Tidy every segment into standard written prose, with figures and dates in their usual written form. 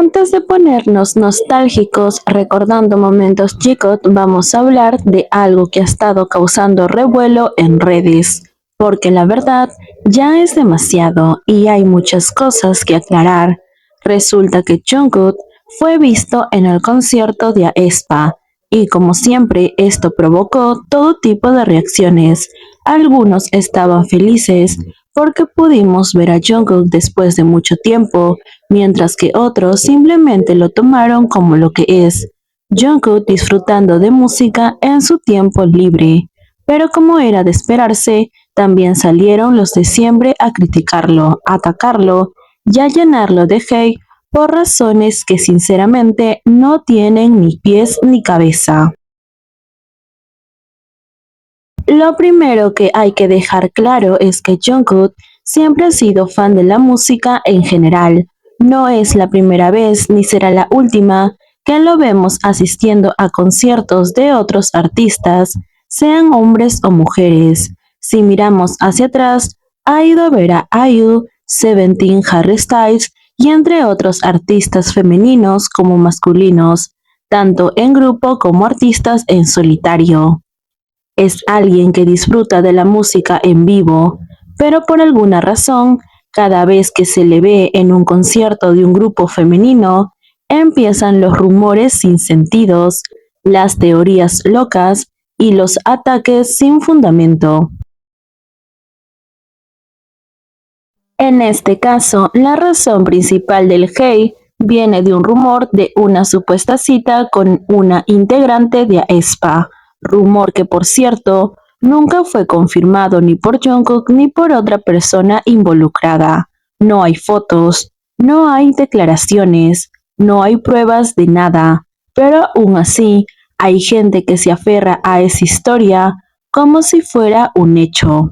antes de ponernos nostálgicos recordando momentos chicos, vamos a hablar de algo que ha estado causando revuelo en redes, porque la verdad ya es demasiado y hay muchas cosas que aclarar. Resulta que Jungkook fue visto en el concierto de aespa y como siempre esto provocó todo tipo de reacciones. Algunos estaban felices porque pudimos ver a Jungkook después de mucho tiempo, mientras que otros simplemente lo tomaron como lo que es, Jungkook disfrutando de música en su tiempo libre. Pero como era de esperarse, también salieron los de siempre a criticarlo, atacarlo y a llenarlo de hate por razones que sinceramente no tienen ni pies ni cabeza. Lo primero que hay que dejar claro es que Jungkook siempre ha sido fan de la música en general. No es la primera vez ni será la última que lo vemos asistiendo a conciertos de otros artistas, sean hombres o mujeres. Si miramos hacia atrás, ha ido a ver a IU, Seventeen, Harry Styles y entre otros artistas femeninos como masculinos, tanto en grupo como artistas en solitario. Es alguien que disfruta de la música en vivo, pero por alguna razón, cada vez que se le ve en un concierto de un grupo femenino, empiezan los rumores sin sentidos, las teorías locas y los ataques sin fundamento. En este caso, la razón principal del hate viene de un rumor de una supuesta cita con una integrante de aespa, rumor que por cierto nunca fue confirmado ni por Jungkook ni por otra persona involucrada. No hay fotos, no hay declaraciones, no hay pruebas de nada, pero aún así hay gente que se aferra a esa historia como si fuera un hecho.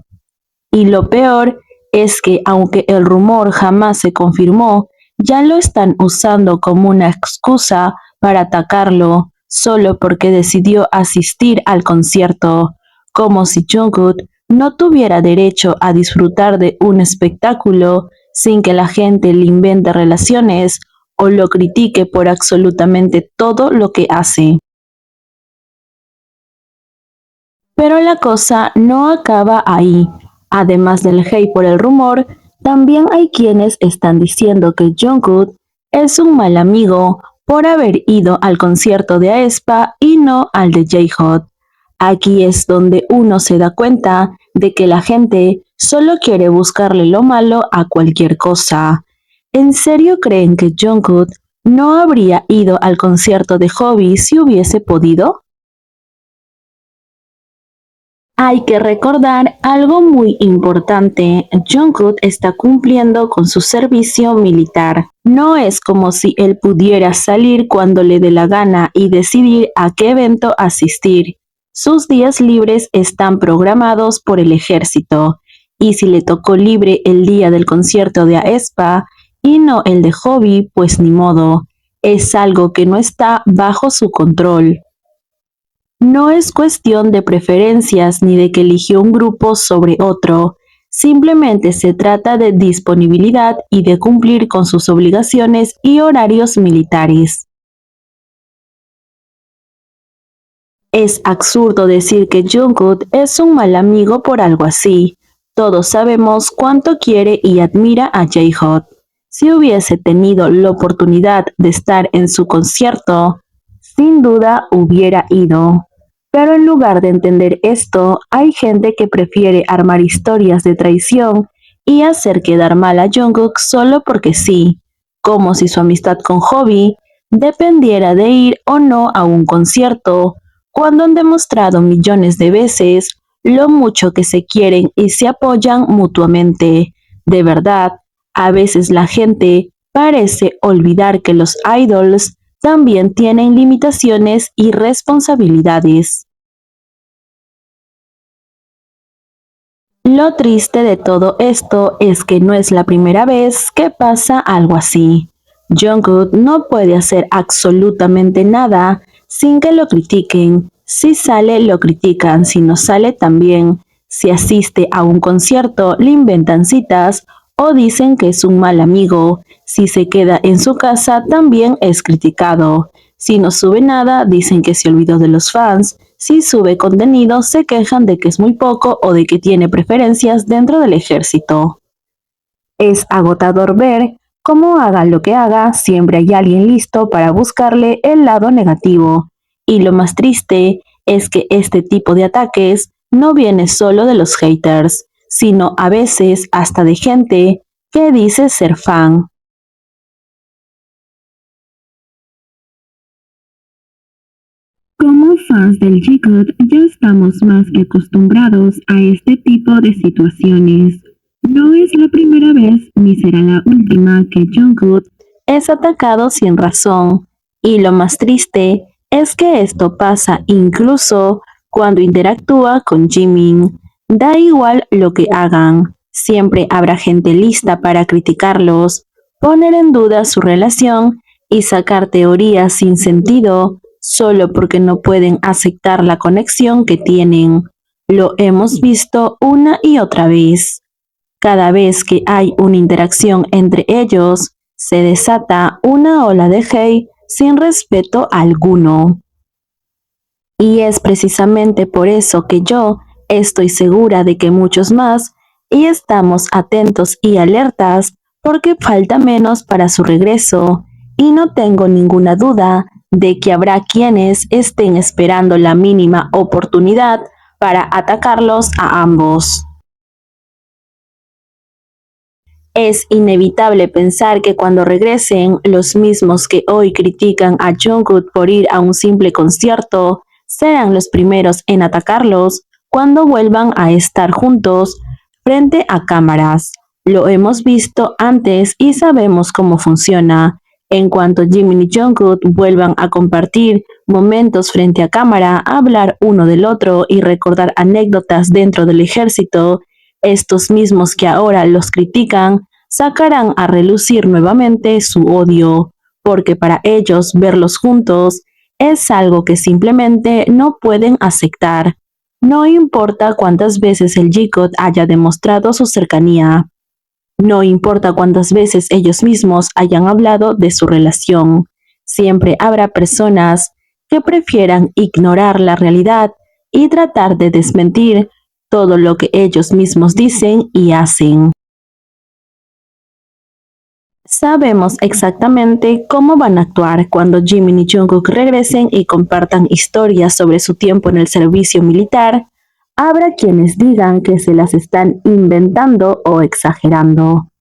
Y lo peor es que aunque el rumor jamás se confirmó, ya lo están usando como una excusa para atacarlo solo porque decidió asistir al concierto, como si Jungkook no tuviera derecho a disfrutar de un espectáculo sin que la gente le invente relaciones o lo critique por absolutamente todo lo que hace. Pero la cosa no acaba ahí. Además del hate por el rumor, también hay quienes están diciendo que Jungkook es un mal amigo por haber ido al concierto de aespa y no al de J-Hot. Aquí es donde uno se da cuenta de que la gente solo quiere buscarle lo malo a cualquier cosa. ¿En serio creen que Jungkook no habría ido al concierto de Hobby si hubiese podido? Hay que recordar algo muy importante, Jungkook está cumpliendo con su servicio militar. No es como si él pudiera salir cuando le dé la gana y decidir a qué evento asistir. Sus días libres están programados por el ejército, y si le tocó libre el día del concierto de aespa y no el de Hobby, pues ni modo, es algo que no está bajo su control. No es cuestión de preferencias ni de que eligió un grupo sobre otro, simplemente se trata de disponibilidad y de cumplir con sus obligaciones y horarios militares. Es absurdo decir que Jungkook es un mal amigo por algo así. Todos sabemos cuánto quiere y admira a J-Hot. Si hubiese tenido la oportunidad de estar en su concierto, sin duda hubiera ido. Pero en lugar de entender esto, hay gente que prefiere armar historias de traición y hacer quedar mal a Jungkook solo porque sí, como si su amistad con Hobby dependiera de ir o no a un concierto, cuando han demostrado millones de veces lo mucho que se quieren y se apoyan mutuamente. De verdad, a veces la gente parece olvidar que los idols también tienen limitaciones y responsabilidades. Lo triste de todo esto es que no es la primera vez que pasa algo así. Jungkook no puede hacer absolutamente nada sin que lo critiquen. Si sale, lo critican, si no sale también. Si asiste a un concierto, le inventan citas o dicen que es un mal amigo. Si se queda en su casa, también es criticado. Si no sube nada, dicen que se olvidó de los fans. Si sube contenido, se quejan de que es muy poco o de que tiene preferencias dentro del ejército. Es agotador ver cómo haga lo que haga, siempre hay alguien listo para buscarle el lado negativo. Y lo más triste es que este tipo de ataques no viene solo de los haters, sino a veces hasta de gente que dice ser fan. Como fans del G-Code ya estamos más que acostumbrados a este tipo de situaciones. No es la primera vez ni será la última que Jungkook es atacado sin razón. Y lo más triste es que esto pasa incluso cuando interactúa con Jimin. Da igual lo que hagan, siempre habrá gente lista para criticarlos, poner en duda su relación y sacar teorías sin sentido solo porque no pueden aceptar la conexión que tienen. Lo hemos visto una y otra vez. Cada vez que hay una interacción entre ellos, se desata una ola de hate sin respeto alguno. Y es precisamente por eso que yo estoy segura de que muchos más, y estamos atentos y alertas porque falta menos para su regreso, y no tengo ninguna duda de que habrá quienes estén esperando la mínima oportunidad para atacarlos a ambos. Es inevitable pensar que cuando regresen, los mismos que hoy critican a Jungkook por ir a un simple concierto serán los primeros en atacarlos cuando vuelvan a estar juntos frente a cámaras. Lo hemos visto antes y sabemos cómo funciona. En cuanto Jimin y Jungkook vuelvan a compartir momentos frente a cámara, hablar uno del otro y recordar anécdotas dentro del ejército, estos mismos que ahora los critican sacarán a relucir nuevamente su odio, porque para ellos verlos juntos es algo que simplemente no pueden aceptar. No importa cuántas veces el G-Code haya demostrado su cercanía, no importa cuántas veces ellos mismos hayan hablado de su relación, siempre habrá personas que prefieran ignorar la realidad y tratar de desmentir todo lo que ellos mismos dicen y hacen. Sabemos exactamente cómo van a actuar cuando Jimin y Jungkook regresen y compartan historias sobre su tiempo en el servicio militar. Habrá quienes digan que se las están inventando o exagerando,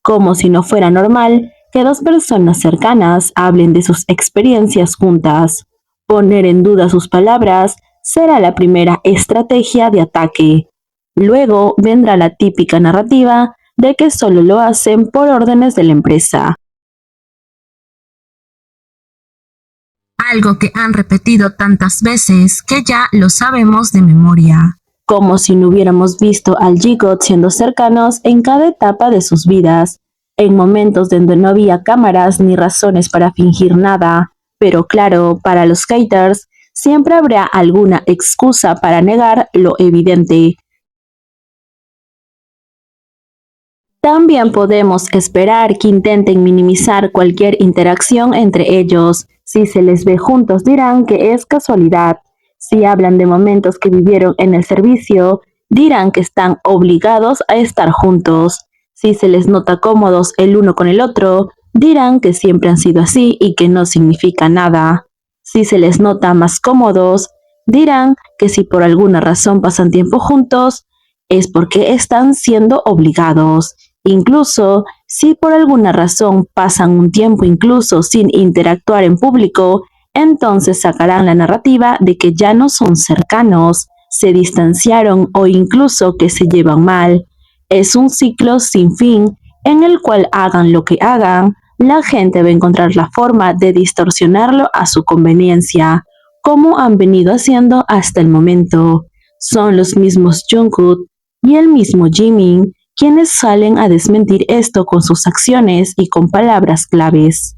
como si no fuera normal que dos personas cercanas hablen de sus experiencias juntas. Poner en duda sus palabras será la primera estrategia de ataque. Luego vendrá la típica narrativa de que solo lo hacen por órdenes de la empresa. Algo que han repetido tantas veces que ya lo sabemos de memoria. Como si no hubiéramos visto al G-God siendo cercanos en cada etapa de sus vidas, en momentos donde no había cámaras ni razones para fingir nada. Pero claro, para los haters, siempre habrá alguna excusa para negar lo evidente. También podemos esperar que intenten minimizar cualquier interacción entre ellos. Si se les ve juntos dirán que es casualidad. Si hablan de momentos que vivieron en el servicio, dirán que están obligados a estar juntos. Si se les nota cómodos el uno con el otro, dirán que siempre han sido así y que no significa nada. Si se les nota más cómodos, dirán que si por alguna razón pasan tiempo juntos, es porque están siendo obligados. Incluso si por alguna razón pasan un tiempo incluso sin interactuar en público, entonces sacarán la narrativa de que ya no son cercanos, se distanciaron o incluso que se llevan mal. Es un ciclo sin fin en el cual hagan lo que hagan, la gente va a encontrar la forma de distorsionarlo a su conveniencia, como han venido haciendo hasta el momento. Son los mismos Jungkook y el mismo Jimin quienes salen a desmentir esto con sus acciones y con palabras claves.